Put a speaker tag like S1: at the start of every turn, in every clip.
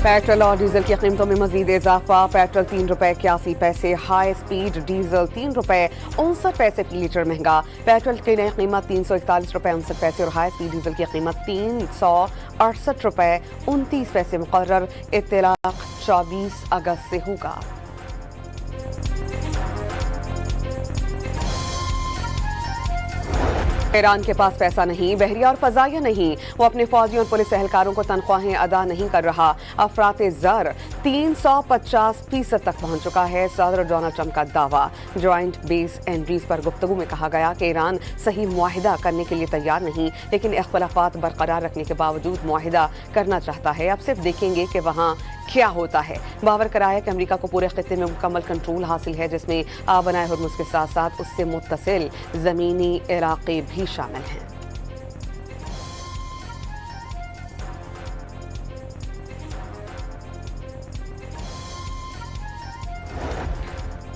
S1: Petrol और diesel की कीमतों में मजीद इजाफा। पेट्रोल ₹3.81, हाई स्पीड डीजल ₹3.59 फी लीटर महंगा। पेट्रोल की नई कीमत ₹341.59 और हाई स्पीड डीजल की कीमत ₹368.29 मुकर्रर। इत्तलाक 24 अगस्त से होगा। ईरान के पास पैसा नहीं, बहरिया और फजाइया नहीं। वो अपने फौजियों और पुलिस एहलकारों को तनख्वाहें अदा नहीं कर रहा। अफराते ज़र 350% तक पहुंच चुका है। सदर डोनाल्ड ट्रंप का दावा। ज्वाइंट बेस एंड्रीज पर गुफ्तगू में कहा गया कि ईरान सही मुआहिदा करने के लिए तैयार नहीं, लेकिन इख्तलाफात बरकरार रखने के बावजूद मुआहिदा करना चाहता है। अब सिर्फ देखेंगे कि वहाँ क्या होता है। बावर कराया कि अमेरिका को पूरे खित्ते में मुकम्मल कंट्रोल हासिल है, जिसमें आबनाए हुर्मुज़ के साथ साथ उससे मुत्तसिल ज़मीनी इलाके भी शामिल हैं।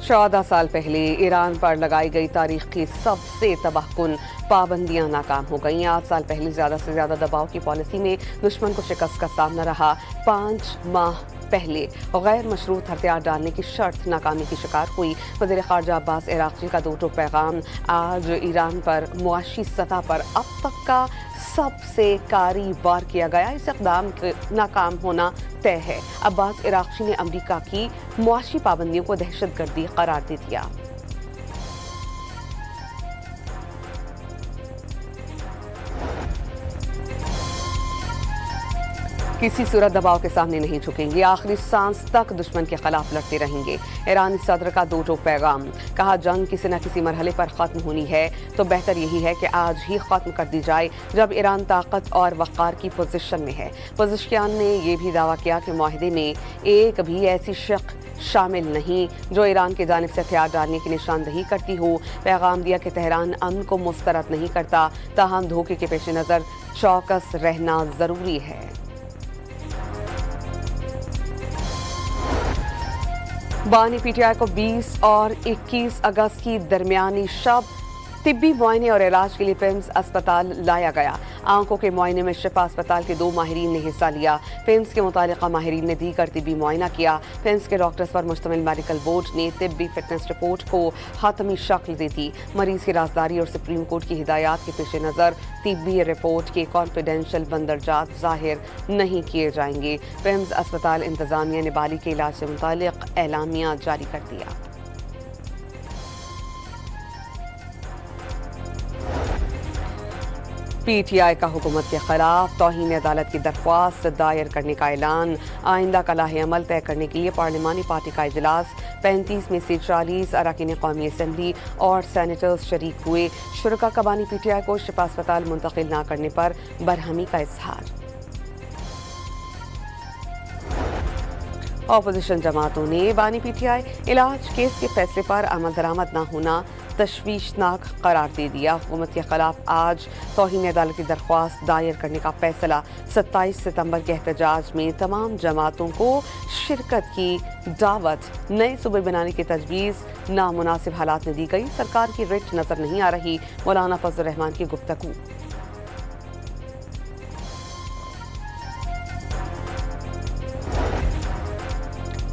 S1: चौदह साल पहले ईरान पर लगाई गई तारीख की सबसे तबाहकुन पाबंदियां नाकाम हो गईं। 8 साल पहले ज्यादा से ज्यादा दबाव की पॉलिसी में दुश्मन को शिकस्त का सामना रहा। 5 माह पहले गैर मशरूत हथियार डालने की शर्त नाकामी की शिकार हुई। वज़ीर ख़ारजा अब्बास इराक़ी का दो टूक पैगाम आज ईरान पर मुआशी सतह पर अब तक का सबसे कारी वार किया गया। इस इक़दाम के नाकाम होना तय है। अब्बास इराक़ी ने अमरीका की मुआशी पाबंदियों को दहशतगर्दी करार दे दिया। किसी सूरत दबाव के सामने नहीं झुकेंगे, आखिरी सांस तक दुश्मन के खिलाफ लड़ते रहेंगे। ईरानी सदर का दो टोक पैगाम। कहा, जंग किसी न किसी मरहले पर ख़त्म होनी है तो बेहतर यही है कि आज ही ख़त्म कर दी जाए, जब ईरान ताकत और वक़ार की पोजीशन में है। पज़ेशियान ने यह भी दावा किया कि मुआहदे में एक भी ऐसी शक शामिल नहीं जो ईरान की जानिब से हथियार डालने की निशानदही करती हो। पैगाम दिया कि तेहरान अमन को मुस्तरद नहीं करता, ताहम धोखे के पेश नज़र चौकस रहना ज़रूरी है। बानी पीटीआई को 20 और 21 अगस्त की दरमियानी शब तिब्बी मुआयने और इलाज के लिए पिम्स अस्पताल लाया गया। आंखों के मुआयने में शिफा अस्पताल के 2 माहिरीन ने हिस्सा लिया। पिम्स के मुतालिका माहिरीन ने दीगर तिब्बी मुआयना किया। पिम्स के डॉक्टर्स पर मुश्तमिल मेडिकल बोर्ड ने तिब्बी फिटनेस रिपोर्ट को हतमी शक्ल दी थी। मरीज की राजदारी और सुप्रीम कोर्ट की हिदायत के पेश नज़र तिब्बी रिपोर्ट के कॉन्फिडेंशियल बंदरजात जाहिर नहीं किए जाएंगे। पिम्स अस्पताल इंतजामिया ने बाली के इलाज से मुतालिक एलामिया जारी कर दिया। पीटीआई का हुकूमत के खिलाफ तौहीन अदालत की दरख्वास्त दायर करने का ऐलान। आइंदा का लाहे अमल तय करने के लिए पार्लिमानी पार्टी का इजलास। 35 में से 40 अरकान कौमी असम्बली और सेनेटर्स शरीक हुए। शुरका का बानी पीटीआई को शिफा अस्पताल मुंतकिल न करने पर बरहमी का इजहार। ऑपोजिशन जमातों ने बानी पीटीआई इलाज केस के फैसले पर अमल दरामद न होना तशवीशनाक करार दे दिया। हुकूमत के खिलाफ आज तौहीन अदालत की दरख्वास्त दायर करने का फैसला। 27 सितंबर के एहतजाज में तमाम जमातों को शिरकत की दावत। नए सूबे बनाने की तजवीज़ नामुनासिब हालात में दी गई। सरकार की रिट नजर नहीं आ रही। मौलाना फजल रहमान की गुफ्तगू।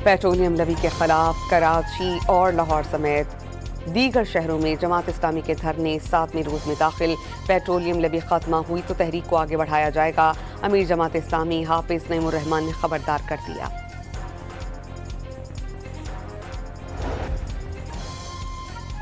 S1: पेट्रोलियम लवी के खिलाफ कराची और लाहौर समेत दीगर शहरों में जमात इस्लामी के धरने 7वें रोज में दाखिल। पेट्रोलियम लवी खत्म हुई तो तहरीक को आगे बढ़ाया जाएगा। अमीर जमात इस्लामी हाफिज नईमुर रहमान ने खबरदार कर दिया।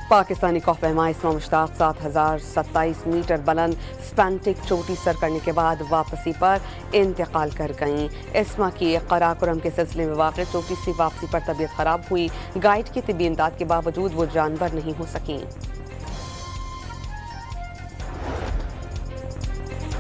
S1: पाकिस्तानी खौफ-ए-माँ इस्मा मुश्ताक 7027 मीटर बुलंद स्पेंटिक चोटी सर करने के बाद वापसी पर इंतकाल कर गईं। इस्मा की कराकोरम के सिलसिले में वाक़ चोटी से वापसी पर तबीयत खराब हुई। गाइड की तिब्बी इमदाद के बावजूद वो जानवर नहीं हो सकीं।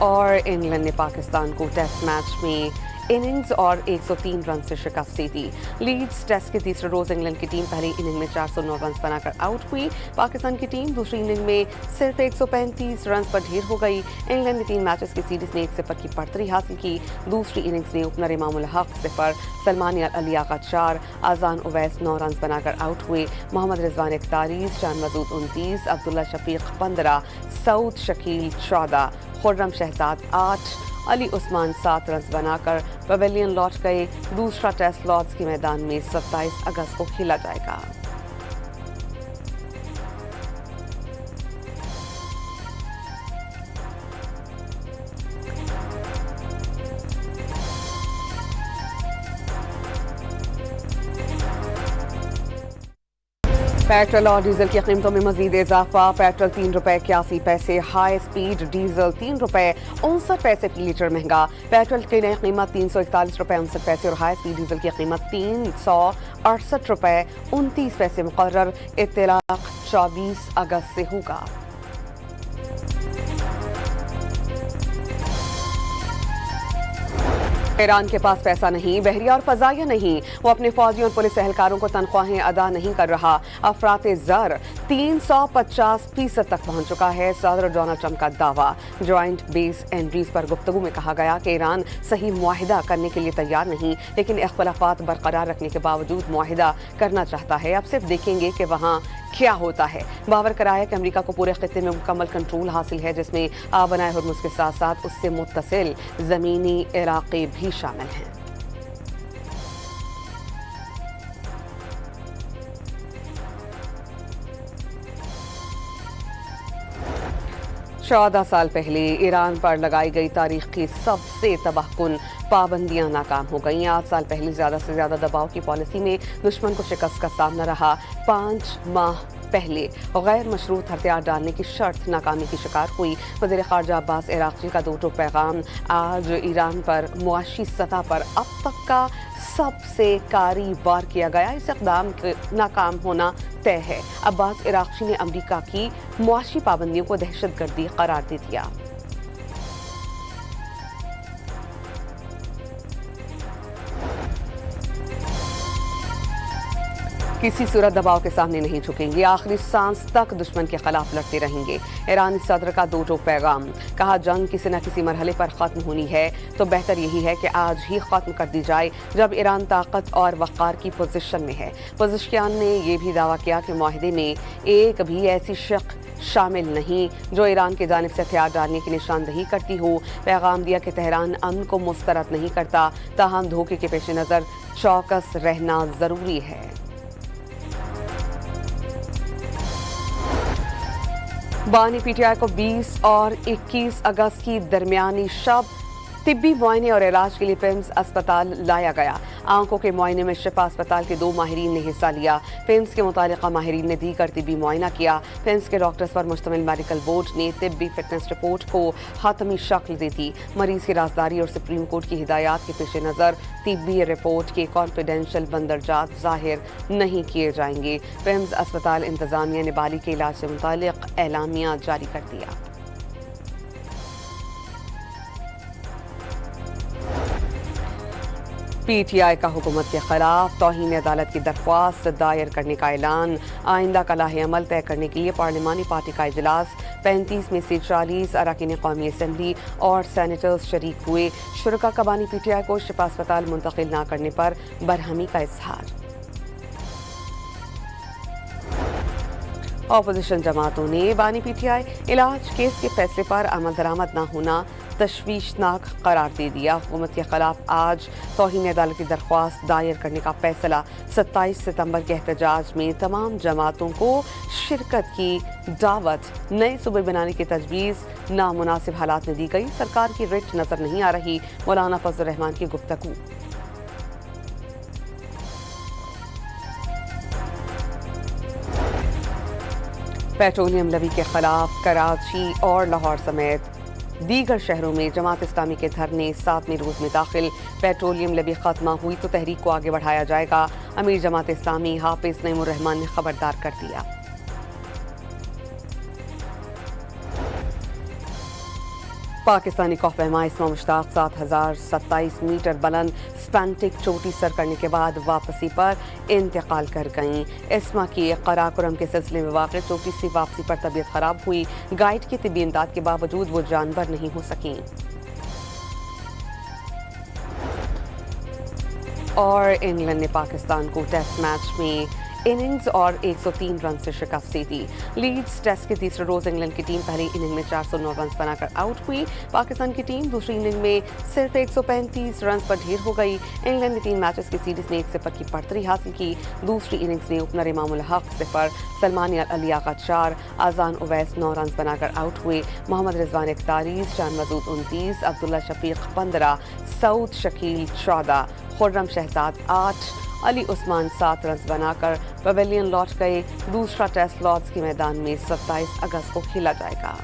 S1: और इंग्लैंड ने पाकिस्तान को टेस्ट मैच में इनिंग्स और 103 रन से शिकस्त दे दी। लीड्स टेस्ट के तीसरे रोज इंग्लैंड की टीम पहली इनिंग में 409 रन बनाकर आउट हुई। पाकिस्तान की टीम दूसरी इनिंग में सिर्फ 135 रन पर ढेर हो गई। इंग्लैंड ने 3 मैचेस की सीरीज में 1-0 की बढ़तरी हासिल की। दूसरी इनिंग्स में ओपनर इमामुल हक 0, सलमान अली आगा 4, आजान उवैस 9 रन बनाकर आउट हुए। मोहम्मद रिजवान 41, शान मसूद 29, अब्दुल्ला शफीक 15, सऊद शकील 14, खुर्रम शहजाद 8 अली उस्मान 7 रन बनाकर पवेलियन लौट गए। दूसरा टेस्ट लॉर्ड्स के मैदान में 27 अगस्त को खेला जाएगा। पेट्रोल और डीजल की कीमतों में मजीद इजाफा। पेट्रोल ₹3.81, हाई स्पीड डीजल ₹3.59 फी लीटर महंगा। पेट्रोल की नई कीमत ₹341.59 और हाई स्पीड डीजल की कीमत ₹368.29 मुकर्रर। इत्तलाक 24 अगस्त से होगा। ईरान के पास पैसा नहीं, बहरिया और फजाइया नहीं। वो अपने फौजी और पुलिस एहलकारों को तनख्वाहें अदा नहीं कर रहा। अफरात ज़र 350% तक पहुंच चुका है। सदर डोनाल्ड ट्रंप का दावा। ज्वाइंट बेस एंड्रीज पर गुफ्तगू में कहा गया कि ईरान सही मुआहिदा करने के लिए तैयार नहीं, लेकिन इख्तलाफात बरकरार रखने के बावजूद मुआहिदा करना चाहता है। अब सिर्फ देखेंगे कि वहाँ क्या होता है। बावर कराया कि अमेरिका को पूरे खित्ते में मुकम्मल कंट्रोल हासिल है, जिसमें बनाए हुर्मुज़ के साथ साथ उससे मुत्तसिल ज़मीनी इलाके भी शामिल हैं। चौदह साल पहले ईरान पर लगाई गई तारीख की सबसे तबाहकुन पाबंदियां नाकाम हो गई। 8 साल पहले ज़्यादा से ज़्यादा दबाव की पॉलिसी में दुश्मन को शिकस्त का सामना रहा। 5 माह पहले गैर मशरूत हथियार डालने की शर्त नाकामी की शिकार हुई। वज़ीर ख़ारजा अब्बास इराक़ची का 2 टूक पैगाम। आज ईरान पर मुआशी सतह पर अब तक का सबसे कारी वार किया गया। इस इक़दाम के नाकाम होना तय है। अब्बास इराक़ची ने अमरीका की मुआशी पाबंदियों को दहशतगर्दी करार दे दिया। किसी सूरत दबाव के सामने नहीं झुकेंगे, आखिरी सांस तक दुश्मन के खिलाफ लड़ते रहेंगे। ईरानी सदर का 2 टूक पैगाम। कहा, जंग किसी न किसी मरहले पर ख़त्म होनी है तो बेहतर यही है कि आज ही ख़त्म कर दी जाए, जब ईरान ताकत और वक़ार की पोजीशन में है। पोजिशन ने यह भी दावा किया कि मुआहिदे में एक भी ऐसी शक शामिल नहीं जो ईरान की जानिब से हथियार डालने की निशानदही करती हो। पैगाम दिया कि तेहरान अमन को मुस्तरद नहीं करता, ताहम धोखे के पेश नज़र चौकस रहना ज़रूरी है। बानी पीटीआई को 20 और 21 अगस्त की दरमियानी शब तिब्बी मुआयने और इलाज के लिए पिम्स अस्पताल लाया गया। आंखों के मुआयने में शिफा अस्पताल के 2 माहिरीन ने हिस्सा लिया। पिम्स के मुतालिका माहिरीन ने दीगर तिब्बी मुआयना किया। पिम्स के डॉक्टर्स पर मुश्तमिल मेडिकल बोर्ड ने तिब्बी फिटनेस रिपोर्ट को हतमी शक्ल दी थी। मरीज की राजदारी और सुप्रीम कोर्ट की हिदायत के पेश नज़र तिब्बी रिपोर्ट के कॉन्फिडेंशियल बंदरजात जाहिर नहीं किए जाएंगे। पिम्स अस्पताल इंतजामिया ने बाली के इलाज से मुतालिक एलामिया जारी कर दिया। पीटीआई का हुकूमत के खिलाफ तौहीन अदालत की दरख्वास्त दायर करने का ऐलान। आइंदा का लाहे अमल तय करने के लिए पार्लिमानी पार्टी का इजलास। 35 में से 40 अरकान कौमी असम्बली और सेनेटर्स शरीक हुए। शुरका का बानी पीटीआई को शिफा अस्पताल मुंतकिल न करने पर बरहमी का इजहार। अपोजिशन जमातों ने बानी पीटीआई इलाज केस के फैसले पर अमल दरामद न होना तशवीशनाक करार दे दिया। हुकूमत के खिलाफ आज तौहीन अदालत की दरख्वास्त दायर करने का फैसला। 27 सितंबर के एहतजाज में तमाम जमातों को शिरकत की दावत। नए सूबे बनाने की तजवीज़ नामुनासिब हालात में दी गई। सरकार की रिट नजर नहीं आ रही। मौलाना फजल रहमान की गुफ्तगू। पेट्रोलियम लवी के खिलाफ कराची और लाहौर समेत दीगर शहरों में जमात इस्लामी के धरने 7वें रोज में दाखिल। पेट्रोलियम लवी खत्म हुई तो तहरीक को आगे बढ़ाया जाएगा। अमीर जमात इस्लामी हाफिज नईमुर रहमान ने खबरदार कर दिया। पाकिस्तानी खौफ-ए-मा इस्मा मुश्ताक 7027 मीटर बुलंद स्पेंटिक चोटी सर करने के बाद वापसी पर इंतकाल कर गईं। इस्मा की कराकोरम के सिलसिले में वाक़ चोटी से वापसी पर तबीयत खराब हुई। गाइड की तिब्बी इमदाद के बावजूद वो जानवर नहीं हो सकीं। और इंग्लैंड ने पाकिस्तान को टेस्ट मैच में इनिंग्स और 103 रन से शिकस्त दी थी। लीड्स टेस्ट के तीसरे रोज इंग्लैंड की टीम पहली इनिंग में 409 रन बनाकर आउट हुई। पाकिस्तान की टीम दूसरी इनिंग में सिर्फ 135 रन पर ढेर हो गई। इंग्लैंड ने 3 मैचेस की सीरीज में 1-0 की बढ़तरी हासिल की। दूसरी इनिंग्स में ओपनर इमामुल हक 0, सलमान अली आका 4, आजान उवैस 9 रन बनाकर आउट हुए। मोहम्मद रिजवान 41, शान मसूद 29, अब्दुल्ला शफीक 15, सऊद शकील 14, खुर्रम शहजाद 8, अली उस्मान 7 रन बनाकर पवेलियन लौट गए। दूसरा टेस्ट लॉर्ड्स के मैदान में 27 अगस्त को खेला जाएगा।